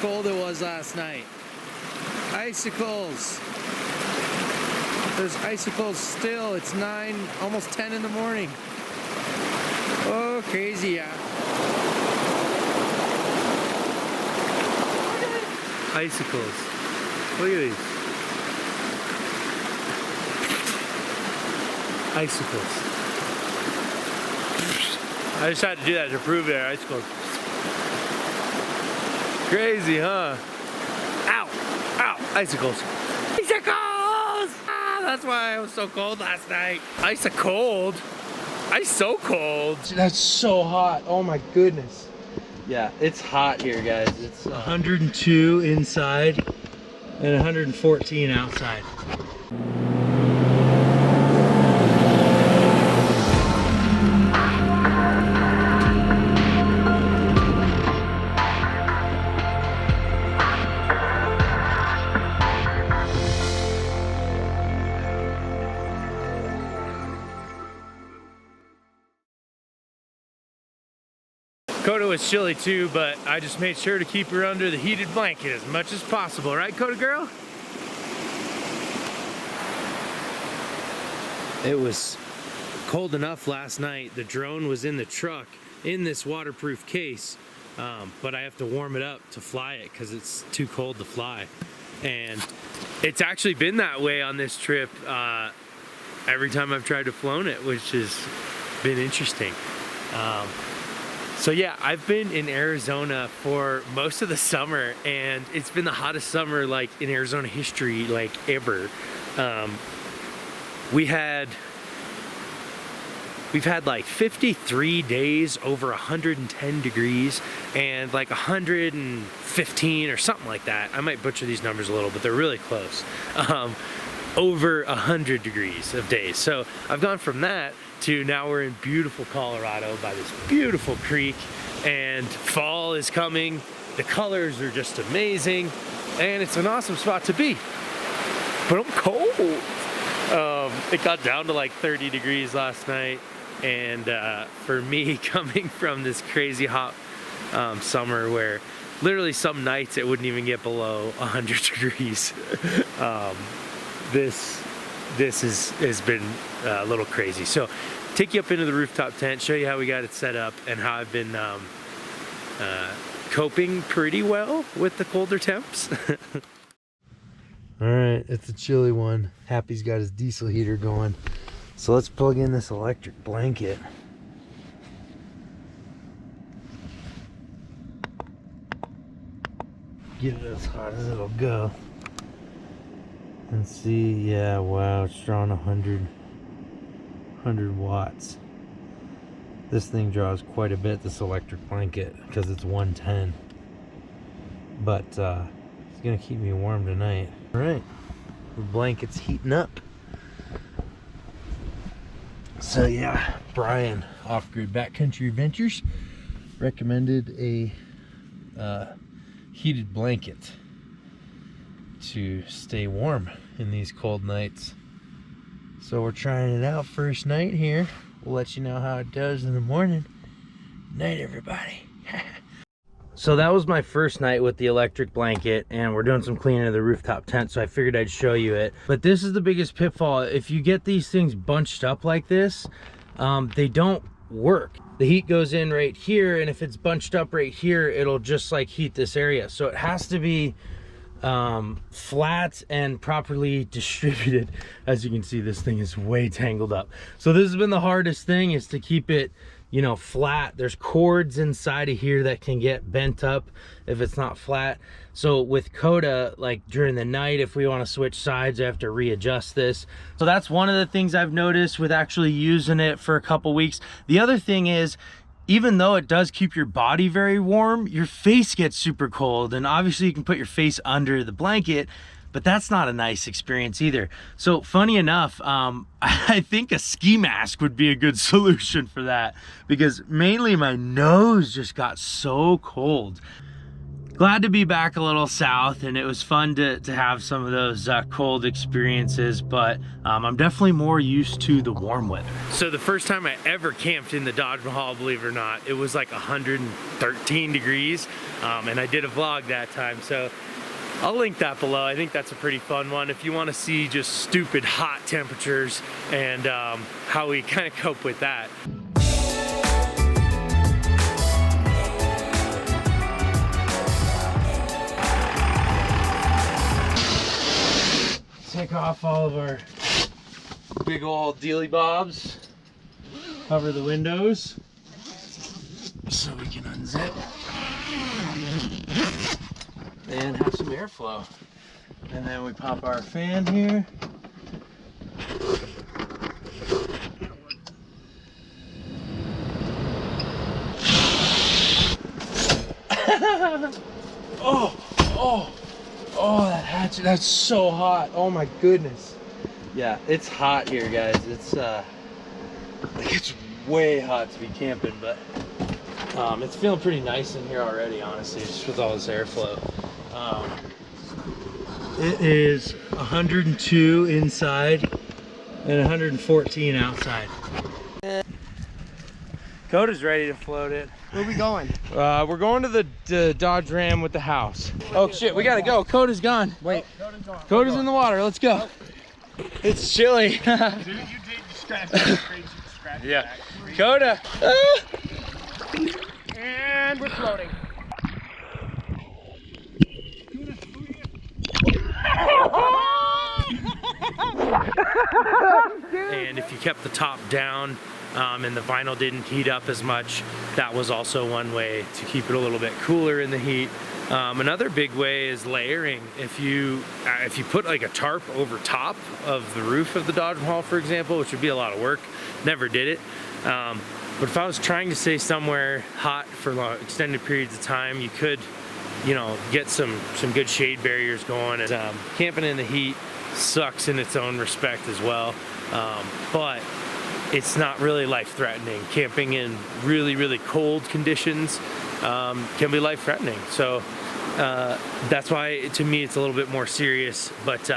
cold it was last night. Icicles. There's icicles still. It's 9, almost 10 in the morning. Oh, crazy, yeah. Icicles. Look at these. Icicles. I just had to do that to prove they're icicles. Crazy, huh? Ow! Ow! Icicles. Icicles! Ah, that's why I was so cold last night. Ice cold. Ice so cold. That's so hot. Oh my goodness. Yeah, it's hot here, guys. It's 102 inside and 114 outside. Coda was chilly too, but I just made sure to keep her under the heated blanket as much as possible, right, Coda girl? It was cold enough last night. The drone was in the truck in this waterproof case, but I have to warm it up to fly it because it's too cold to fly. And it's actually been that way on this trip every time I've tried to flown it, which has been interesting. So yeah, I've been in Arizona for most of the summer, and it's been the hottest summer like in Arizona history, like ever. We've had like 53 days over 110 degrees and like 115 or something like that. I might butcher these numbers a little, but they're really close. Over 100 degrees of days. So I've gone from that to now we're in beautiful Colorado by this beautiful creek, and fall is coming. The colors are just amazing, and it's an awesome spot to be. But I'm cold. It got down to like 30 degrees last night, and for me, coming from this crazy hot summer where literally some nights it wouldn't even get below 100 degrees, this has been a little crazy. So take you up into the rooftop tent, show you how we got it set up and how I've been coping pretty well with the colder temps. All right, it's a chilly one. Happy's got his diesel heater going. So let's plug in this electric blanket. Get it as hot as it'll go. And see, yeah, wow, it's drawing 100 watts. This thing draws quite a bit, this electric blanket, because it's 110. But it's gonna keep me warm tonight. All right, the blanket's heating up. So yeah, Brian, Off-Grid Backcountry Adventures, recommended a heated blanket to stay warm in these cold nights. So we're trying it out first night here. We'll let you know how it does in the morning. Night, everybody. So that was my first night with the electric blanket, and we're doing some cleaning of the rooftop tent, so I figured I'd show you it. But this is the biggest pitfall. If you get these things bunched up like this, they don't work. The heat goes in right here, and if it's bunched up right here, it'll just like heat this area. So it has to be flat and properly distributed. As you can see, this thing is way tangled up. So this has been the hardest thing, is to keep it, you know, flat. There's cords inside of here that can get bent up if it's not flat. So with Coda, like during the night, if we want to switch sides, I have to readjust this. So that's one of the things I've noticed with actually using it for a couple weeks. The other thing is, even though it does keep your body very warm, your face gets super cold. And obviously you can put your face under the blanket, but that's not a nice experience either. So funny enough, I think a ski mask would be a good solution for that, because mainly my nose just got so cold. glad to be back a little south, and it was fun to have some of those cold experiences, but I'm definitely more used to the warm weather. So the first time I ever camped in the Taj Mahal, believe it or not, it was like 113 degrees, and I did a vlog that time, so I'll link that below. I think that's a pretty fun one if you want to see just stupid hot temperatures and how we kind of cope with that. Take off all of our big old dealy bobs, cover the windows so we can unzip and have some airflow. And then we pop our fan here. Oh, that hatchet, that's so hot. Oh my goodness. Yeah, it's hot here, guys. It's it's way hot to be camping, but it's feeling pretty nice in here already, honestly, just with all this airflow. It is 102 inside and 114 outside. Coda's ready to float it. Where are we going? We're going to the Dodge Ram with the house. Oh shit, we gotta go. Coda's gone. Wait. Coda's in the water. Let's go. It's chilly. Dude, you did scratch that crazy scratch. Yeah. Coda. And we're floating. And if you kept the top down and the vinyl didn't heat up as much, that was also one way to keep it a little bit cooler in the heat. Another big way is layering. If you put like a tarp over top of the roof of the Taj Mahal, for example, which would be a lot of work, never did it. But if I was trying to stay somewhere hot for long, extended periods of time, you could, you know, get some good shade barriers going. And camping in the heat sucks in its own respect as well, but it's not really life-threatening. Camping in really, really cold conditions can be life-threatening. So that's why, to me, it's a little bit more serious. But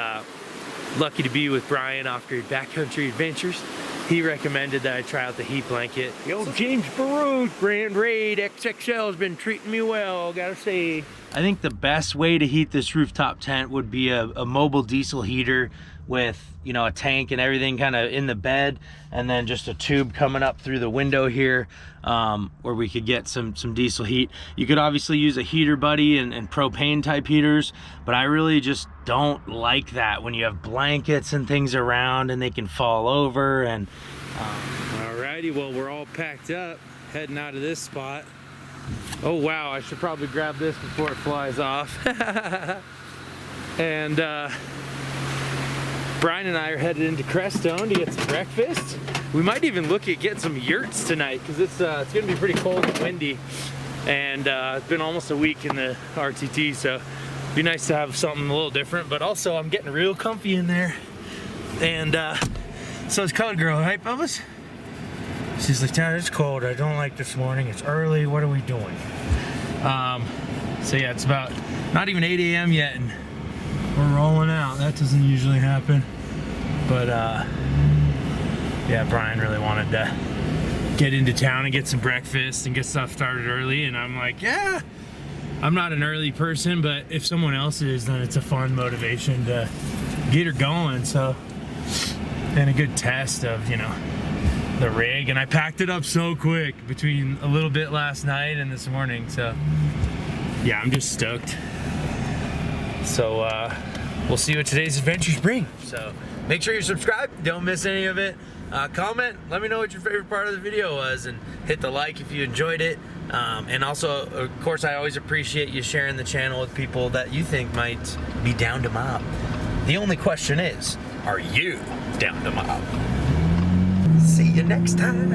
lucky to be with Brian off Grid Backcountry Adventures. He recommended that I try out the heat blanket. The old James Baruch Grand Raid XXL has been treating me well, gotta say. I think the best way to heat this rooftop tent would be a mobile diesel heater with, you know, a tank and everything kind of in the bed, and then just a tube coming up through the window here where we could get some diesel heat. You could obviously use a heater buddy and propane type heaters, but I really just don't like that when you have blankets and things around and they can fall over. And alrighty, well, we're all packed up, heading out of this spot. Oh wow, I should probably grab this before it flies off. And Brian and I are headed into Crestone to get some breakfast. We might even look at getting some yurts tonight because it's gonna be pretty cold and windy, and it's been almost a week in the RTT, so it'd be nice to have something a little different. But also, I'm getting real comfy in there, and so is Code Girl, right, Bubba's? She's like, Dad, it's cold. I don't like this morning. It's early. What are we doing? So yeah, it's about not even 8 a.m. yet, and we're rolling out. That doesn't usually happen. But yeah, Brian really wanted to get into town and get some breakfast and get stuff started early. And I'm like, yeah, I'm not an early person, but if someone else is, then it's a fun motivation to get her going. So, and a good test of, you know, the rig. And I packed it up so quick between a little bit last night and this morning. So yeah, I'm just stoked. So we'll see what today's adventures bring. So make sure you're subscribed, don't miss any of it. Comment, let me know what your favorite part of the video was, and hit the like if you enjoyed it. And also, of course, I always appreciate you sharing the channel with people that you think might be down to mob. The only question is, are you down to mob? See you next time.